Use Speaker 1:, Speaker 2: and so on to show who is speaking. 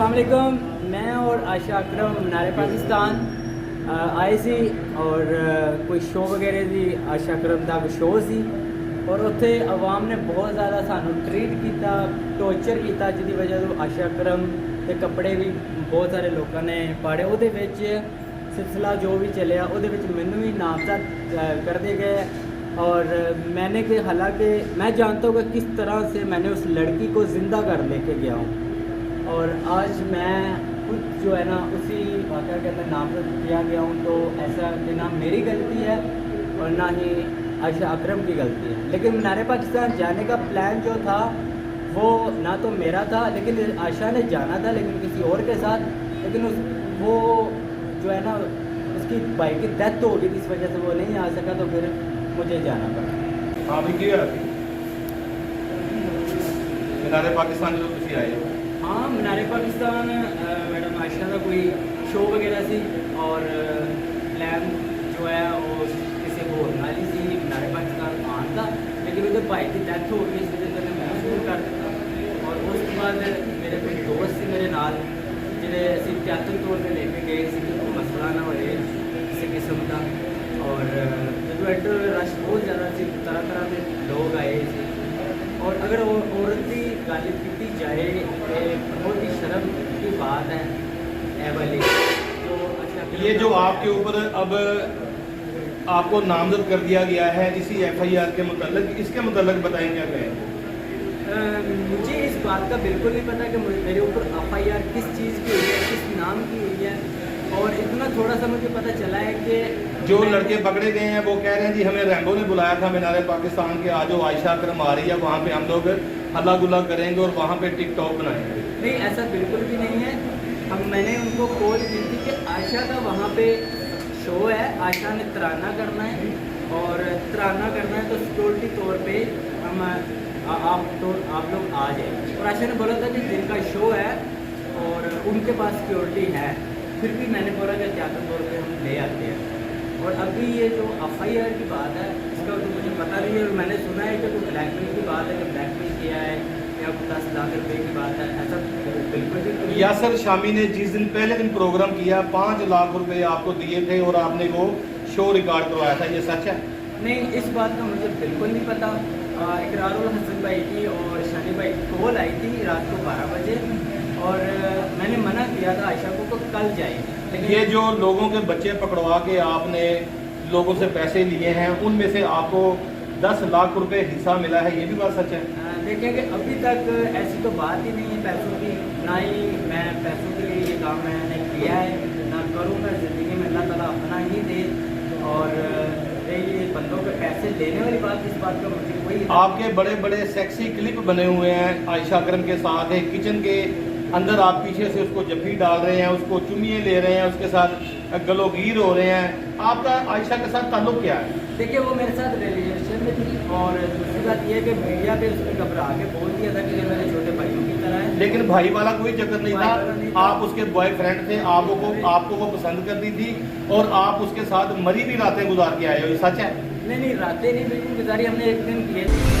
Speaker 1: अस्सलाम वालेकुम। मैं और आयशा अकरम मीनार पाकिस्तान आए सी और कोई शो वगैरह दी आयशा अकरम दा कोई शो सी और उत्थे आवाम ने बहुत ज़्यादा सानू ट्रीट किया, टॉर्चर किया, जिसकी वजह तो आयशा अकरम के कपड़े भी बहुत सारे लोगों ने पाड़े। वो सिलसिला जो भी चलिया वो मैनू भी नामजद करते गए और मैंने कि हालांकि मैं जानता हूँ कि किस तरह से मैंने उस लड़की को ज़िंदा कर लेके गया हूँ और आज मैं खुद जो है ना उसी वाक़या के अंदर नामजद किया गया हूँ। तो ऐसा कि ना मेरी गलती है और ना ही आयशा अकरम की गलती है। लेकिन मीनार पाकिस्तान जाने का प्लान जो था वो ना तो मेरा था, लेकिन आयशा ने जाना था लेकिन किसी और के साथ। लेकिन वो जो है ना उसकी भाई की डेथ हो गई थी, इस वजह से वो नहीं आ सका, तो फिर मुझे जाना पड़ा।
Speaker 2: हाँ भी क्या मीनार पाकिस्तान जो तुम आए हो?
Speaker 1: हाँ, मीनार पाकिस्तान मैडम आयशा का कोई शो वगैरह सी और प्लान जो है वो किसी को नाली सी मीनार पाकिस्तान आन था, लेकिन उधर भाई की डेथ हो गई, इस वजह से मैं शुरू कर दिया। और उसके बाद मेरे कोई दोस्त से मेरे नाल जिन्हें असी त्यातर तौर पर लेके गए कि कोई मसला ना होए किसी किस्म का। और जो एंटर रश बहुत ज़्यादा सी, तरह तरह के लोग आए थे। और अगर औरत की गल की जाए तो बहुत ही शर्म की बात है ए वाली। तो अच्छा,
Speaker 2: ये जो आपके ऊपर अब आपको नामजद कर दिया गया है इसी FIR के मुताल्लिक, इसके मुताल्लिक बताएं क्या कहें?
Speaker 1: मुझे इस बात का बिल्कुल नहीं पता कि मेरे ऊपर FIR किस चीज़ की हुई है, किस नाम की हुई है। और इतना थोड़ा सा मुझे पता चला है कि
Speaker 2: जो लड़के पकड़े गए हैं वो कह रहे हैं जी हमें रैम्बो ने बुलाया था मीनार पाकिस्तान के, आज आयशा अकरम आ रही है, वहाँ पे हम लोग हल्ला गुल्ला करेंगे और वहाँ पे टिकटॉक बनाएंगे।
Speaker 1: नहीं, ऐसा बिल्कुल भी नहीं है। मैंने उनको कॉल की थी कि आयशा का वहाँ पे शो है, आयशा ने तराना करना है और तराना करना है तो सिक्योरिटी तौर पे हम आप लोग आ जाए। और आयशा ने बोला था कि जिनका शो है और उनके पास सिक्योरिटी है, फिर भी मैंने बोला कि ज़्यादा तौर पे हम ले आते हैं। और अभी ये जो FIR की बात है इसका तो मुझे पता नहीं है। और मैंने सुना है कि कोई ब्लैकमेल की बात है कि ब्लैकमेल किया है या 10 लाख रुपए की बात है, ऐसा बिल्कुल भी।
Speaker 2: यासर शामी ने जिस दिन पहले दिन प्रोग्राम किया 5 लाख रुपए आपको दिए थे और आपने वो शो रिकॉर्ड करवाया था, ये सच है?
Speaker 1: नहीं, इस बात का मुझे बिल्कुल नहीं पता। इकरारुल हसन भाई की और शानी भाई की कॉल आई थी रात को 12 बजे और मैंने मना किया था आयशा को कल जाएगी। लेकिन
Speaker 2: ये जो लोगों के बच्चे पकड़वा के आपने लोगों से पैसे लिए हैं उनमें से आपको 10 लाख रुपए हिस्सा मिला है, ये भी बात सच है?
Speaker 1: देखिए कि अभी तक ऐसी तो बात ही नहीं है पैसों की, ना ही मैं पैसों के लिए ये काम मैंने किया है, ना करूँगा ज़िंदगी में। अल्लाह ताला अपना ही दे। और ये बंदों के पैसे लेने वाली बात, इस बात का मुझे कोई।
Speaker 2: आपके बड़े बड़े सेक्सी क्लिप बने हुए हैं आयशा अकरम के साथ, है किचन के अंदर आप पीछे से उसको जफ्फी डाल रहे हैं, उसको चुमिए ले रहे हैं, उसके साथ गलोगीर हो रहे हैं। आपका आयशा के साथ ताल्लुक क्या है?
Speaker 1: देखिए, वो मेरे साथ रिलेशन में थी और दूसरी बात यह है कि मीडिया पे उसने घबरा के बोल दिया था कि ये मेरे छोटे भाइयों की तरह है।
Speaker 2: लेकिन भाई वाला कोई चक्कर नहीं
Speaker 1: भाई वाला नहीं
Speaker 2: था,
Speaker 1: था।
Speaker 2: आप उसके बॉयफ्रेंड थे, आपको वो पसंद करती थी और आप उसके साथ मरी भी रातें गुजार के आए हो, ये सच है?
Speaker 1: नहीं, रातें नहीं बिल्कुल गुजारी, हमने एक दिन किए थे।